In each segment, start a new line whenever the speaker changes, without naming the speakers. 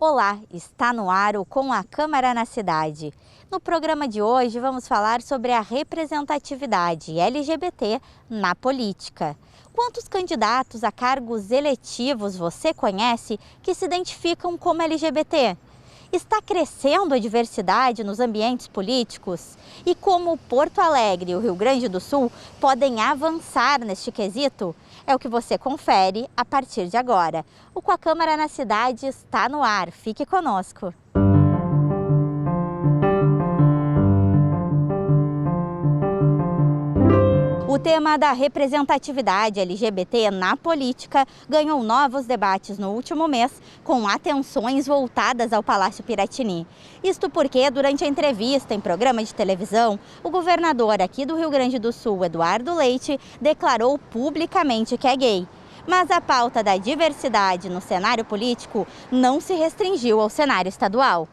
Olá, está no ar o Com a Câmara na Cidade. No programa de hoje vamos falar sobre a representatividade LGBT na política. Quantos candidatos a cargos eletivos você conhece que se identificam como LGBT? Está crescendo a diversidade nos ambientes políticos? E como Porto Alegre e o Rio Grande do Sul podem avançar neste quesito? É o que você confere a partir de agora. O Com a Câmara na Cidade está no ar. Fique conosco. O tema da representatividade LGBT na política ganhou novos debates no último mês, com atenções voltadas ao Palácio Piratini. Isto porque, durante a entrevista em programa de televisão, o governador aqui do Rio Grande do Sul, Eduardo Leite, declarou publicamente que é gay. Mas a pauta da diversidade no cenário político não se restringiu ao cenário estadual.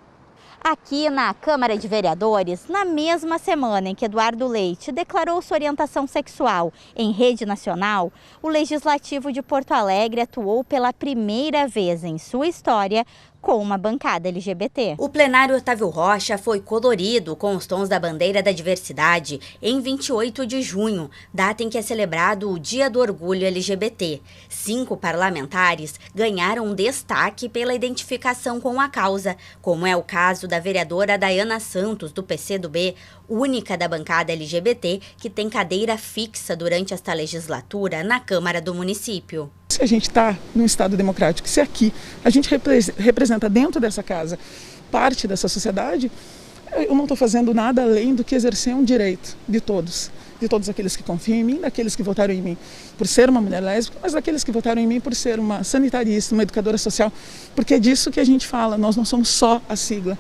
Aqui na Câmara de Vereadores, na mesma semana em que Eduardo Leite declarou sua orientação sexual em rede nacional, o Legislativo de Porto Alegre atuou pela primeira vez em sua história com uma bancada LGBT. O plenário Otávio Rocha foi colorido com os tons da bandeira da diversidade em 28 de junho, data em que é celebrado o Dia do Orgulho LGBT. 5 parlamentares ganharam um destaque pela identificação com a causa, como é o caso da vereadora Dayana Santos, do PCdoB, única da bancada LGBT que tem cadeira fixa durante esta legislatura na Câmara do município.
Se a gente está num Estado democrático, se aqui a gente representa dentro dessa casa parte dessa sociedade, eu não estou fazendo nada além do que exercer um direito de todos aqueles que confiam em mim, daqueles que votaram em mim por ser uma mulher lésbica, mas daqueles que votaram em mim por ser uma sanitarista, uma educadora social, porque é disso que a gente fala, nós não somos só a sigla.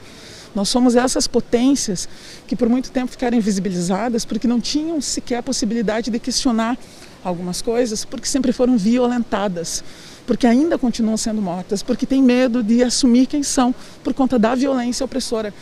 Nós somos essas potências que por muito tempo ficaram invisibilizadas porque não tinham sequer a possibilidade de questionar algumas coisas, porque sempre foram violentadas, porque ainda continuam sendo mortas, porque têm medo de assumir quem são por conta da violência opressora.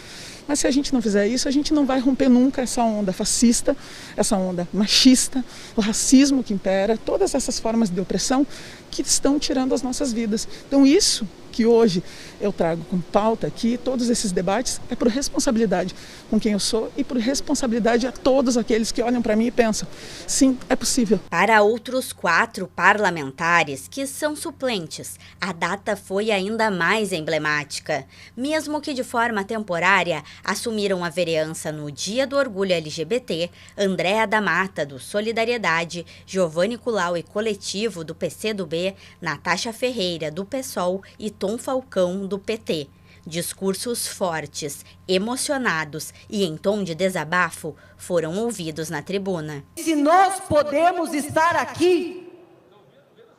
Mas se a gente não fizer isso, a gente não vai romper nunca essa onda fascista, essa onda machista, o racismo que impera, todas essas formas de opressão que estão tirando as nossas vidas. Então isso que hoje eu trago como pauta aqui, todos esses debates, é por responsabilidade com quem eu sou e por responsabilidade a todos aqueles que olham para mim e pensam, sim, é possível.
Para outros 4 parlamentares que são suplentes, a data foi ainda mais emblemática. Mesmo que de forma temporária, assumiram a vereança no Dia do Orgulho LGBT, Andréa da Mata, do Solidariedade, Giovanni Culau e Coletivo, do PCdoB, Natasha Ferreira, do PSOL e Tom Falcão, do PT. Discursos fortes, emocionados e em tom de desabafo foram ouvidos na tribuna.
Se nós podemos estar aqui,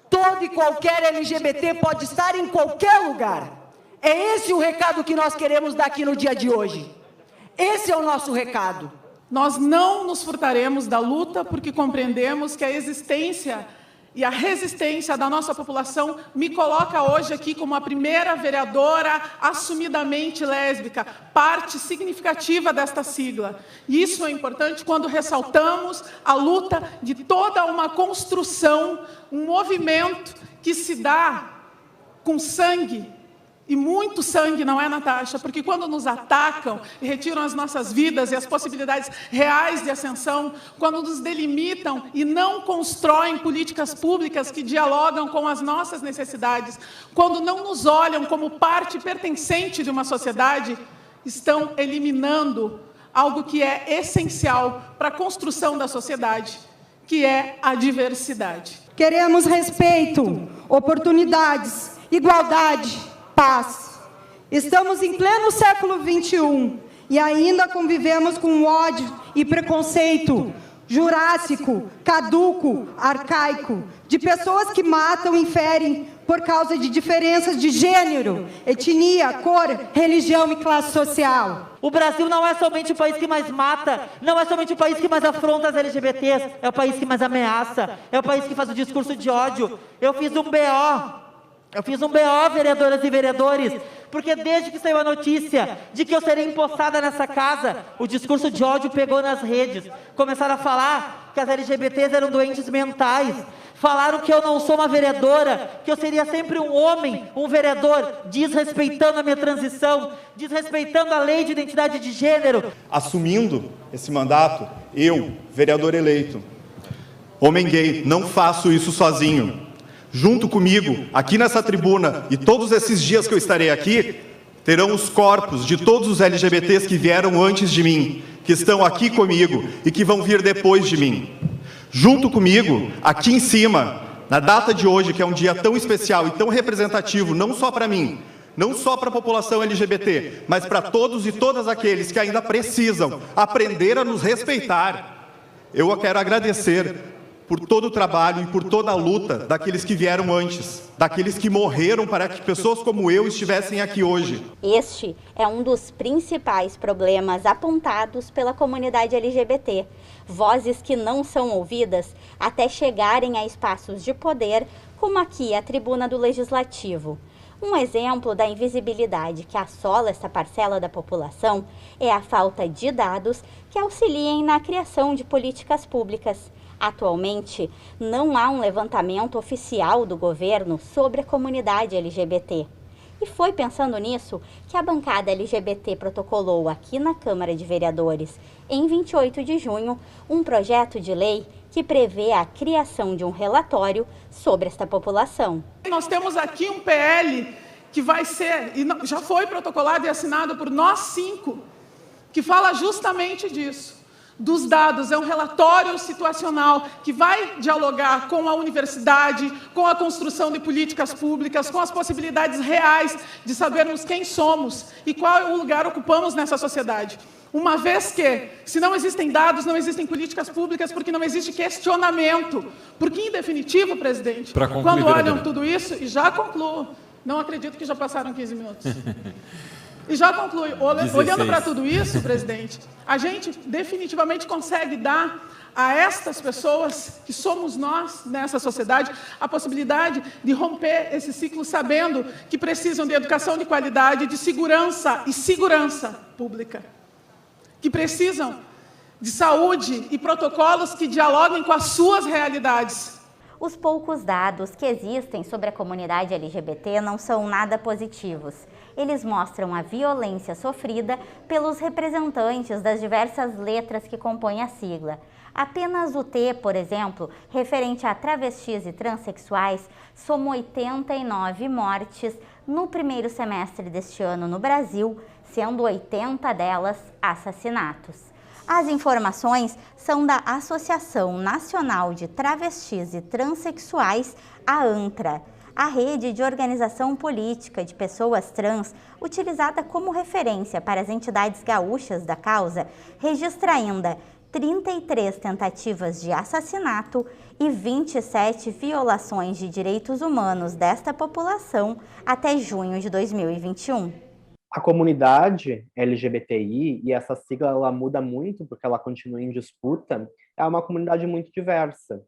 todo e qualquer LGBT pode estar em qualquer lugar. É esse o recado que nós queremos dar aqui no dia de hoje. Esse é o nosso recado.
Nós não nos furtaremos da luta porque compreendemos que a existência e a resistência da nossa população me coloca hoje aqui como a primeira vereadora assumidamente lésbica, parte significativa desta sigla. E isso é importante quando ressaltamos a luta de toda uma construção, um movimento que se dá com sangue. E muito sangue, não é, Natasha? Porque quando nos atacam e retiram as nossas vidas e as possibilidades reais de ascensão, quando nos delimitam e não constroem políticas públicas que dialogam com as nossas necessidades, quando não nos olham como parte pertencente de uma sociedade, estão eliminando algo que é essencial para a construção da sociedade, que é a diversidade.
Queremos respeito, oportunidades, igualdade, paz. Estamos em pleno século XXI e ainda convivemos com ódio e preconceito jurássico, caduco, arcaico, de pessoas que matam e ferem por causa de diferenças de gênero, etnia, cor, religião e classe social.
O Brasil não é somente o país que mais mata, não é somente o país que mais afronta as LGBTs, é o país que mais ameaça, é o país que faz o discurso de ódio. Eu fiz um BO, vereadoras e vereadores, porque desde que saiu a notícia de que eu serei empossada nessa casa, o discurso de ódio pegou nas redes. Começaram a falar que as LGBTs eram doentes mentais. Falaram que eu não sou uma vereadora, que eu seria sempre um homem, um vereador, desrespeitando a minha transição, desrespeitando a lei de identidade de gênero.
Assumindo esse mandato, eu, vereador eleito, homem gay, não faço isso sozinho. Junto comigo, aqui nessa tribuna, e todos esses dias que eu estarei aqui, terão os corpos de todos os LGBTs que vieram antes de mim, que estão aqui comigo e que vão vir depois de mim. Junto comigo, aqui em cima, na data de hoje, que é um dia tão especial e tão representativo, não só para mim, não só para a população LGBT, mas para todos e todas aqueles que ainda precisam aprender a nos respeitar. Eu quero agradecer por todo o trabalho e por toda a luta daqueles que vieram antes, daqueles que morreram para que pessoas como eu estivessem aqui hoje.
Este é um dos principais problemas apontados pela comunidade LGBT. Vozes que não são ouvidas até chegarem a espaços de poder, como aqui a tribuna do Legislativo. Um exemplo da invisibilidade que assola esta parcela da população é a falta de dados que auxiliem na criação de políticas públicas. Atualmente, não há um levantamento oficial do governo sobre a comunidade LGBT. E foi pensando nisso que a bancada LGBT protocolou aqui na Câmara de Vereadores, em 28 de junho, um projeto de lei que prevê a criação de um relatório sobre esta população.
Nós temos aqui um PL que vai ser, e já foi protocolado e assinado por nós 5, que fala justamente disso. Dos dados, é um relatório situacional que vai dialogar com a universidade, com a construção de políticas públicas, com as possibilidades reais de sabermos quem somos e qual lugar ocupamos nessa sociedade. Uma vez que, se não existem dados, não existem políticas públicas, porque não existe questionamento. Porque, em definitivo, presidente, quando olham tudo isso, e já concluo, não acredito que já passaram 15 minutos. E já conclui, olhando para tudo isso, presidente, a gente definitivamente consegue dar a estas pessoas, que somos nós nessa sociedade, a possibilidade de romper esse ciclo sabendo que precisam de educação de qualidade, de segurança e segurança pública, que precisam de saúde e protocolos que dialoguem com as suas realidades.
Os poucos dados que existem sobre a comunidade LGBT não são nada positivos. Eles mostram a violência sofrida pelos representantes das diversas letras que compõem a sigla. Apenas o T, por exemplo, referente a travestis e transexuais, soma 89 mortes no primeiro semestre deste ano no Brasil, sendo 80 delas assassinatos. As informações são da Associação Nacional de Travestis e Transsexuais, a ANTRA, a rede de organização política de pessoas trans, utilizada como referência para as entidades gaúchas da causa, registra ainda 33 tentativas de assassinato e 27 violações de direitos humanos desta população até junho de 2021.
A comunidade LGBTI, e essa sigla ela muda muito porque ela continua em disputa, é uma comunidade muito diversa.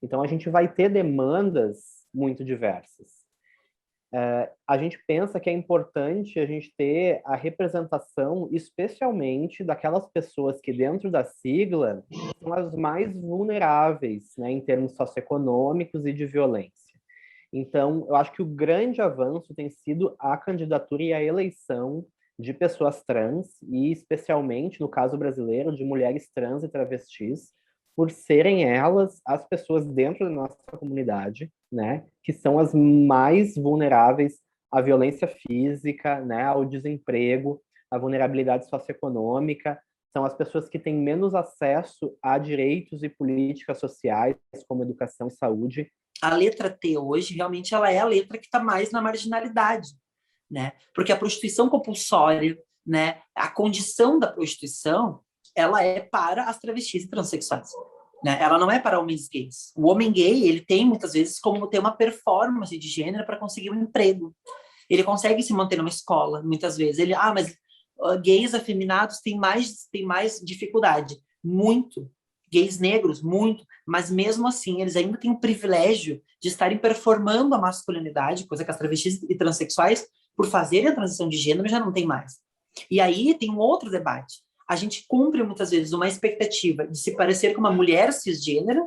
Então a gente vai ter demandas muito diversas. A gente pensa que é importante a gente ter a representação, especialmente daquelas pessoas que dentro da sigla são as mais vulneráveis, né, em termos socioeconômicos e de violência. Então, eu acho que o grande avanço tem sido a candidatura e a eleição de pessoas trans, e especialmente, no caso brasileiro, de mulheres trans e travestis, por serem elas as pessoas dentro da nossa comunidade, né, que são as mais vulneráveis à violência física, né, ao desemprego, à vulnerabilidade socioeconômica, são as pessoas que têm menos acesso a direitos e políticas sociais, como educação e saúde.
A letra T hoje, realmente, ela é a letra que está mais na marginalidade, né? Porque a prostituição compulsória, né, a condição da prostituição, ela é para as travestis e transexuais, né? Ela não é para homens gays. O homem gay, ele tem, muitas vezes, como ter uma performance de gênero para conseguir um emprego. Ele consegue se manter numa escola, muitas vezes. Mas gays afeminados têm mais dificuldade. Muito. Gays negros, muito, mas mesmo assim eles ainda têm o privilégio de estarem performando a masculinidade, coisa que as travestis e transexuais por fazer a transição de gênero, já não tem mais. E aí tem um outro debate. A gente cumpre muitas vezes uma expectativa de se parecer com uma mulher cisgênero,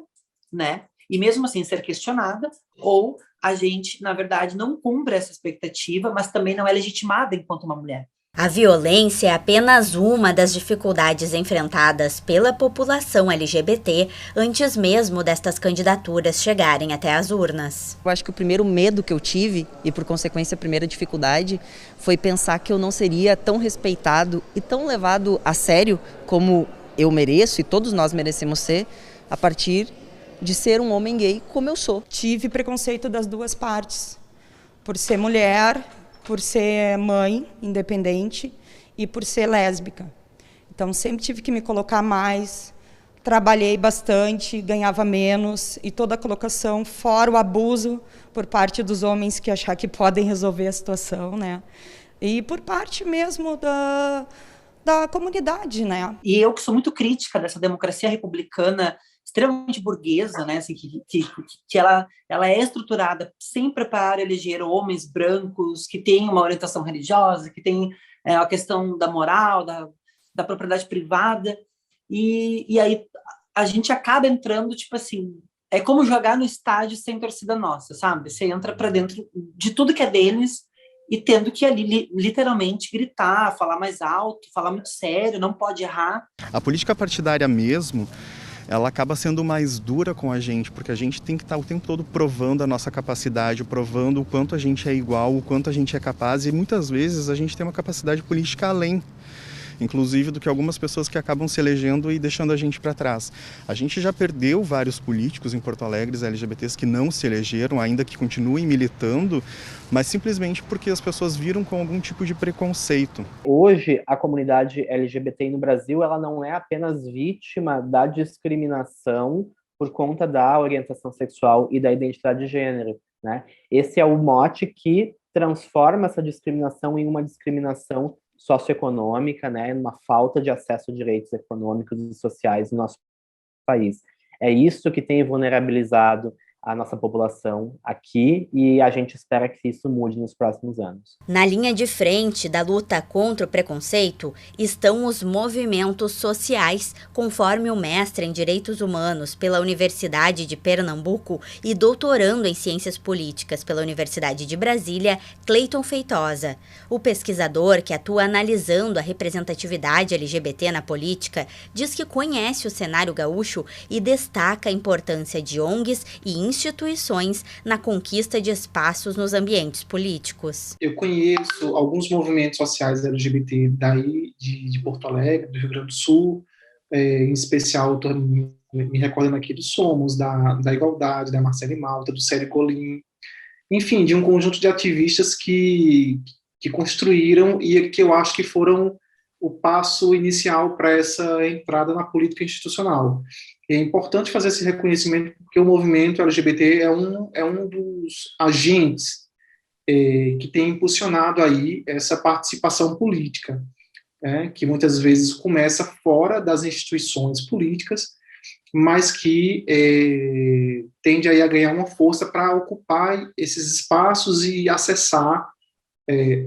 né? E mesmo assim ser questionada, ou a gente, na verdade, não cumpre essa expectativa, mas também não é legitimada enquanto uma mulher.
A violência é apenas uma das dificuldades enfrentadas pela população LGBT antes mesmo destas candidaturas chegarem até as urnas.
Eu acho que o primeiro medo que eu tive, e por consequência a primeira dificuldade, foi pensar que eu não seria tão respeitado e tão levado a sério como eu mereço e todos nós merecemos ser, a partir de ser um homem gay como eu sou.
Tive preconceito das duas partes, por ser mulher, por ser mãe independente e por ser lésbica. Então sempre tive que me colocar mais, trabalhei bastante, ganhava menos, e toda a colocação, fora o abuso por parte dos homens que achar que podem resolver a situação, né? E por parte mesmo da comunidade, né?
E eu que sou muito crítica dessa democracia republicana extremamente burguesa, né, assim, que ela é estruturada sempre para eleger homens brancos que têm uma orientação religiosa, que têm a questão da moral, da propriedade privada, e aí a gente acaba entrando, tipo assim, é como jogar no estádio sem torcida nossa, sabe? Você entra para dentro de tudo que é deles e tendo que ali literalmente gritar, falar mais alto, falar muito sério, não pode errar.
A política partidária mesmo, ela acaba sendo mais dura com a gente, porque a gente tem que estar o tempo todo provando a nossa capacidade, provando o quanto a gente é igual, o quanto a gente é capaz, e muitas vezes a gente tem uma capacidade política além, inclusive do que algumas pessoas que acabam se elegendo e deixando a gente para trás. A gente já perdeu vários políticos em Porto Alegre, LGBTs, que não se elegeram, ainda que continuem militando, mas simplesmente porque as pessoas viram com algum tipo de preconceito.
Hoje, a comunidade LGBT no Brasil, ela não é apenas vítima da discriminação por conta da orientação sexual e da identidade de gênero, né? Esse é o mote que transforma essa discriminação em uma discriminação socioeconômica, né, uma falta de acesso a direitos econômicos e sociais no nosso país. É isso que tem vulnerabilizado a nossa população aqui, e a gente espera que isso mude nos próximos anos.
Na linha de frente da luta contra o preconceito estão os movimentos sociais, conforme o mestre em Direitos Humanos pela Universidade de Pernambuco e doutorando em Ciências Políticas pela Universidade de Brasília, Cleiton Feitosa. O pesquisador, que atua analisando a representatividade LGBT na política, diz que conhece o cenário gaúcho e destaca a importância de ONGs e instituições na conquista de espaços nos ambientes políticos.
Eu conheço alguns movimentos sociais LGBT daí de Porto Alegre, do Rio Grande do Sul, em especial, estou me recordando aqui do Somos, da Igualdade, da Marcele Malta, do Célio Colim, enfim, de um conjunto de ativistas que construíram e que eu acho que foram o passo inicial para essa entrada na política institucional. É importante fazer esse reconhecimento porque o movimento LGBT é um dos agentes que tem impulsionado aí essa participação política, que muitas vezes começa fora das instituições políticas, mas que tende aí a ganhar uma força para ocupar esses espaços e acessar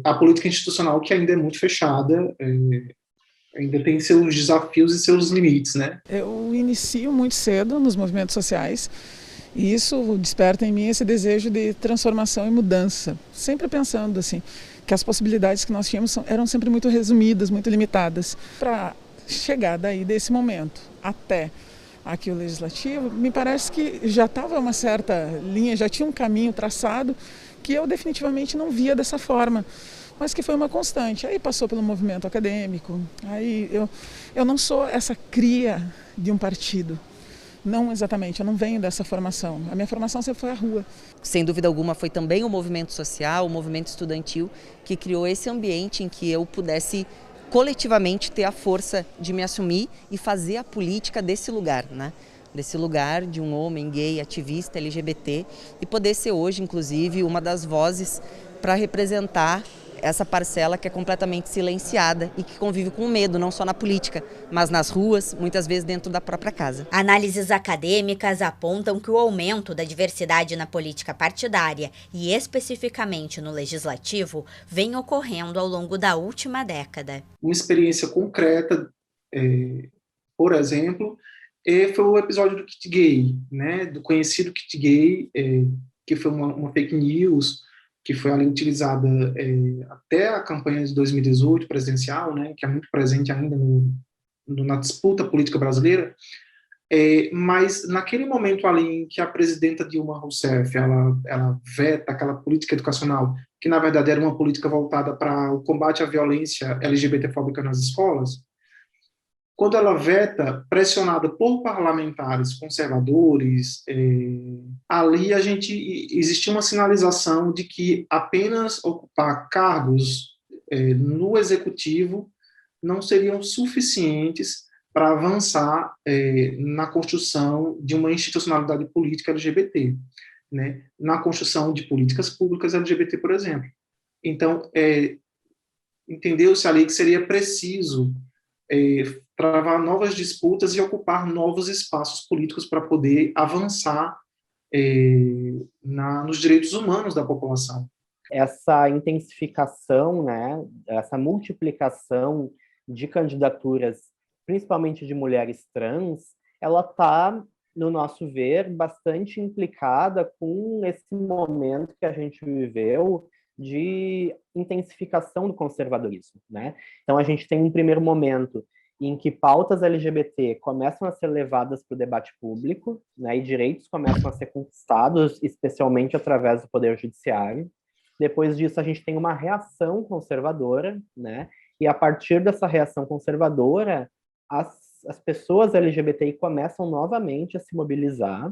a política institucional, que ainda é muito fechada, ainda tem seus desafios e seus limites, né?
Eu inicio muito cedo nos movimentos sociais e isso desperta em mim esse desejo de transformação e mudança. Sempre pensando assim, que as possibilidades que nós tínhamos eram sempre muito resumidas, muito limitadas. Para chegar daí desse momento até aqui o Legislativo, me parece que já estava uma certa linha, já tinha um caminho traçado que eu definitivamente não via dessa forma, mas que foi uma constante. Aí passou pelo movimento acadêmico, aí eu não sou essa cria de um partido, não exatamente, eu não venho dessa formação, a minha formação sempre foi a rua.
Sem dúvida alguma foi também o movimento social, o movimento estudantil que criou esse ambiente em que eu pudesse coletivamente ter a força de me assumir e fazer a política desse lugar, né? Desse lugar de um homem gay, ativista, LGBT, e poder ser hoje, inclusive, uma das vozes para representar essa parcela que é completamente silenciada e que convive com medo, não só na política, mas nas ruas, muitas vezes dentro da própria casa.
Análises acadêmicas apontam que o aumento da diversidade na política partidária e especificamente no legislativo vem ocorrendo ao longo da última década.
Uma experiência concreta, por exemplo, foi o episódio do kit gay, né, do conhecido kit gay, que foi uma fake news, que foi ali utilizada até a campanha de 2018 presidencial, né, que é muito presente ainda na disputa política brasileira, mas naquele momento ali em que a presidenta Dilma Rousseff, ela veta aquela política educacional, que na verdade era uma política voltada para o combate à violência LGBTfóbica nas escolas, quando ela veta, pressionada por parlamentares conservadores, ali existia uma sinalização de que apenas ocupar cargos no executivo não seriam suficientes para avançar na construção de uma institucionalidade política LGBT, né? Na construção de políticas públicas LGBT, por exemplo. Então, entendeu-se ali que seria preciso travar novas disputas e ocupar novos espaços políticos para poder avançar nos direitos humanos da população.
Essa intensificação, né, essa multiplicação de candidaturas, principalmente de mulheres trans, ela está, no nosso ver, bastante implicada com esse momento que a gente viveu de intensificação do conservadorismo, né? Então, a gente tem um primeiro momento em que pautas LGBT começam a ser levadas para o debate público, né, e direitos começam a ser conquistados, especialmente através do Poder Judiciário. Depois disso, a gente tem uma reação conservadora, né, e a partir dessa reação conservadora, as pessoas LGBTI começam novamente a se mobilizar,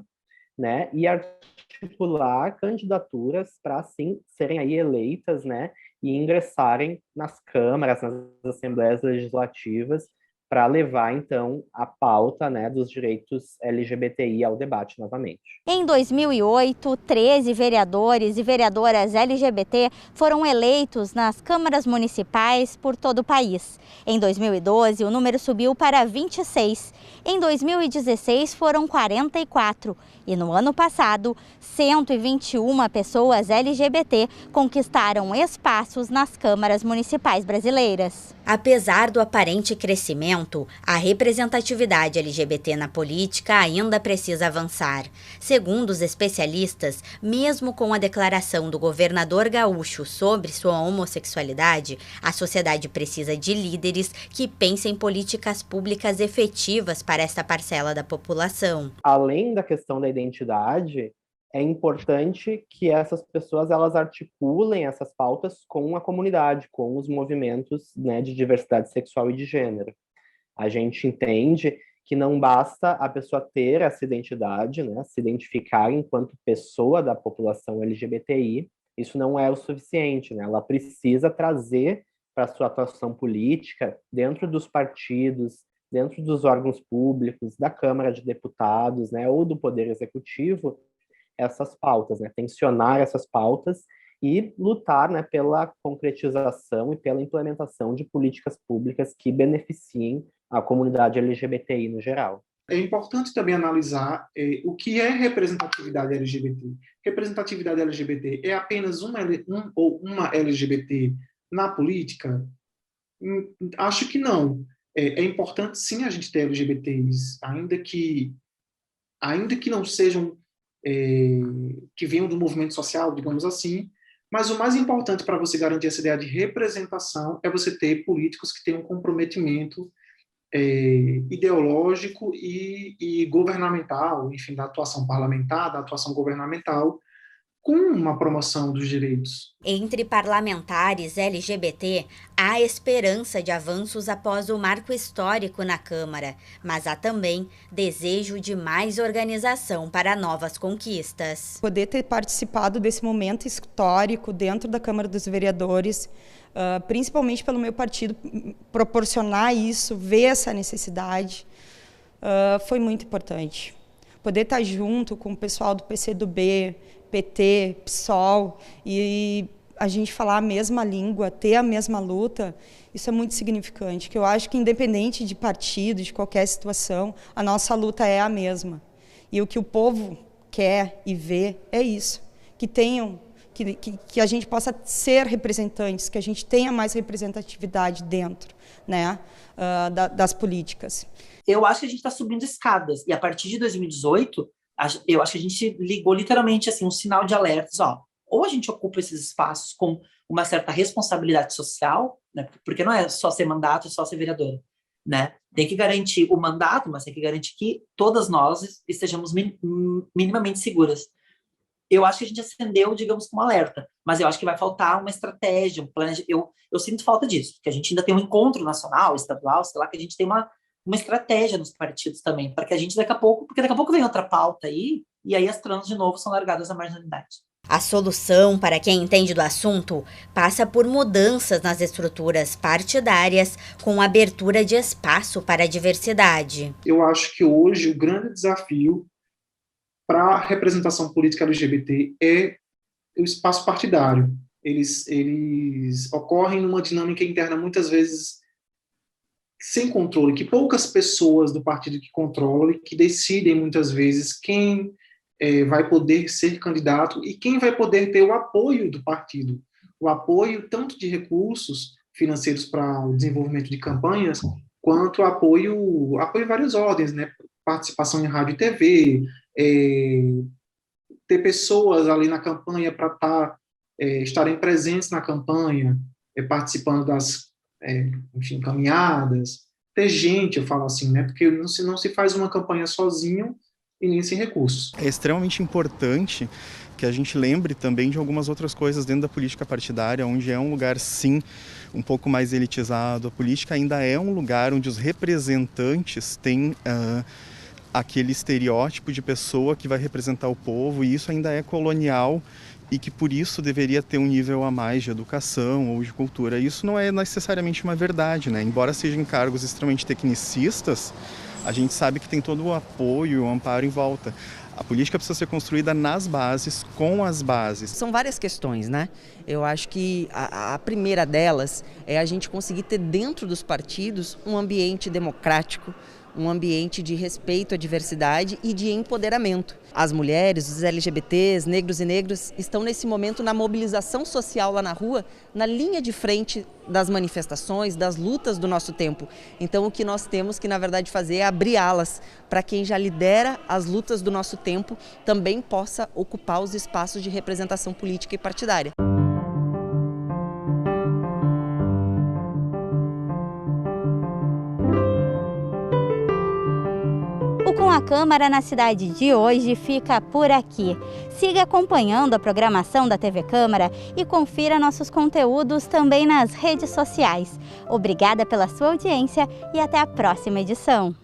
né, e articular candidaturas para, assim, serem aí eleitas, né, e ingressarem nas câmaras, nas assembleias legislativas, para levar, então, a pauta, né, dos direitos LGBTI ao debate novamente.
Em 2008, 13 vereadores e vereadoras LGBT foram eleitos nas câmaras municipais por todo o país. Em 2012, o número subiu para 26. Em 2016, foram 44. E no ano passado, 121 pessoas LGBT conquistaram espaços nas câmaras municipais brasileiras. Apesar do aparente crescimento, a representatividade LGBT na política ainda precisa avançar. Segundo os especialistas, mesmo com a declaração do governador gaúcho sobre sua homossexualidade, a sociedade precisa de líderes que pensem políticas públicas efetivas para esta parcela da população.
Além da questão da identidade, é importante que essas pessoas elas articulem essas pautas com a comunidade, com os movimentos, né, de diversidade sexual e de gênero. A gente entende que não basta a pessoa ter essa identidade, né, se identificar enquanto pessoa da população LGBTI, isso não é o suficiente, né? Ela precisa trazer para a sua atuação política, dentro dos partidos, dentro dos órgãos públicos, da Câmara de Deputados, né, ou do Poder Executivo, essas pautas, né, tensionar essas pautas e lutar, né, pela concretização e pela implementação de políticas públicas que beneficiem a comunidade LGBTI no geral.
É importante também analisar o que é representatividade LGBT. Representatividade LGBT é apenas uma LGBT na política? Acho que não. É importante, sim, a gente ter LGBTs, ainda que não sejam, que venham do movimento social, digamos assim, mas o mais importante para você garantir essa ideia de representação é você ter políticos que tenham um comprometimento ideológico e governamental, enfim, da atuação parlamentar, da atuação governamental, com uma promoção dos direitos.
Entre parlamentares LGBT, há esperança de avanços após o marco histórico na Câmara, mas há também desejo de mais organização para novas conquistas.
Poder ter participado desse momento histórico dentro da Câmara dos Vereadores, principalmente pelo meu partido, proporcionar isso, ver essa necessidade, foi muito importante. Poder estar junto com o pessoal do PCdoB, PT, PSOL, e a gente falar a mesma língua, ter a mesma luta, isso é muito significante, que eu acho que independente de partido, de qualquer situação, a nossa luta é a mesma. E o que o povo quer e vê é isso, que a gente possa ser representantes, que a gente tenha mais representatividade dentro, né, das políticas.
Eu acho que a gente está subindo escadas, e a partir de 2018, eu acho que a gente ligou literalmente assim, um sinal de alertas, ou a gente ocupa esses espaços com uma certa responsabilidade social, né, porque não é só ser mandato, é só ser vereadora, né? Tem que garantir o mandato, mas tem que garantir que todas nós estejamos minimamente seguras. Eu acho que a gente acendeu, digamos, como alerta, mas eu acho que vai faltar uma estratégia, um plano. Eu sinto falta disso, que a gente ainda tem um encontro nacional, estadual, sei lá, que a gente tem uma estratégia nos partidos também, para que a gente daqui a pouco vem outra pauta aí, e aí as trans de novo são largadas à marginalidade.
A solução, para quem entende do assunto, passa por mudanças nas estruturas partidárias, com abertura de espaço para a diversidade.
Eu acho que hoje o grande desafio para a representação política LGBT é o espaço partidário. Eles ocorrem numa dinâmica interna muitas vezes sem controle, que poucas pessoas do partido que controlam e que decidem muitas vezes quem vai poder ser candidato e quem vai poder ter o apoio do partido, o apoio tanto de recursos financeiros para o desenvolvimento de campanhas, quanto apoio em várias ordens, né? Participação em rádio e TV, ter pessoas ali na campanha para estarem presentes na campanha, participando das caminhadas, ter gente, eu falo assim, né? Porque não se faz uma campanha sozinho e nem sem recursos.
É extremamente importante que a gente lembre também de algumas outras coisas dentro da política partidária, onde é um lugar, sim, um pouco mais elitizado. A política ainda é um lugar onde os representantes têm aquele estereótipo de pessoa que vai representar o povo, e isso ainda é colonial e que por isso deveria ter um nível a mais de educação ou de cultura. Isso não é necessariamente uma verdade, né? Embora sejam cargos extremamente tecnicistas, a gente sabe que tem todo o apoio e o amparo em volta. A política precisa ser construída nas bases, com as bases.
São várias questões, né? Eu acho que a primeira delas é a gente conseguir ter dentro dos partidos um ambiente democrático, um ambiente de respeito à diversidade e de empoderamento. As mulheres, os LGBTs, negros e negras estão nesse momento na mobilização social lá na rua, na linha de frente das manifestações, das lutas do nosso tempo. Então o que nós temos que, na verdade, fazer é abrir alas para quem já lidera as lutas do nosso tempo também possa ocupar os espaços de representação política e partidária.
Com a Câmara na cidade de hoje fica por aqui. Siga acompanhando a programação da TV Câmara e confira nossos conteúdos também nas redes sociais. Obrigada pela sua audiência e até a próxima edição.